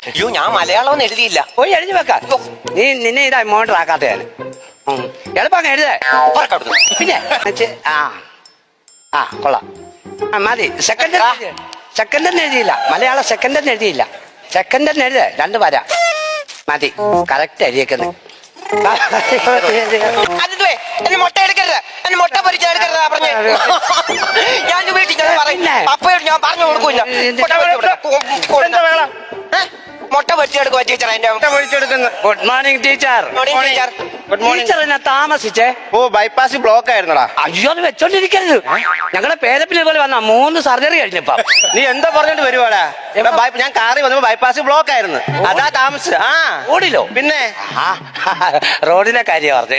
അയ്യോ ഞാൻ മലയാളം ഒന്നും എഴുതിയില്ല. പോയി എഴുതി വെക്കാം. നിന്നെ ഇത് അമൗണ്ട് ആക്കാത്തയാണ്. എളുപ്പം എഴുതേ. പിന്നെ കൊള്ളാം. മതി. സെക്കൻഡ് എഴുതിയില്ല. മലയാളം സെക്കൻഡ് എഴുതിയില്ല. സെക്കൻഡ് എഴുതേ. 2 വര മതി. കറക്റ്റ് എഴുതിയേക്കുന്നത്. മുട്ട എടുക്കരുത്. മുട്ട പൊരിച്ചെടുക്കരുത് പറഞ്ഞേ. ഞാൻ വീട്ടിൽ പപ്പയോട് ഞാൻ പറഞ്ഞു കൊടുക്കൂല. മുട്ട പൊരിച്ചെടുക്കുക ടീച്ചർ. എന്റെ മുട്ട പൊരിച്ചെടുക്കുന്നു. Good morning teacher. Teacher good morning. Teacher എന്നെ താമസിച്ചേ. ഓ ബൈപ്പാസ് ബ്ലോക്ക് ആയിരുന്നടാ. അയ്യോ അത് വെച്ചോണ്ടിരിക്കരുത്. ഞങ്ങളുടെ പേരപ്പിനെ പോലെ വന്ന 3 സർജറി കഴിഞ്ഞപ്പ. നീ എന്താ പറഞ്ഞിട്ട് വരുവാടാ? ഞാൻ കാറി വന്നപ്പോ ബൈപ്പാസ് ബ്ലോക്ക് ആയിരുന്നു. അതാ താമസിച്ചത്. റോഡിലോ? പിന്നെ റോഡിലെ കാര്യം പറഞ്ഞു.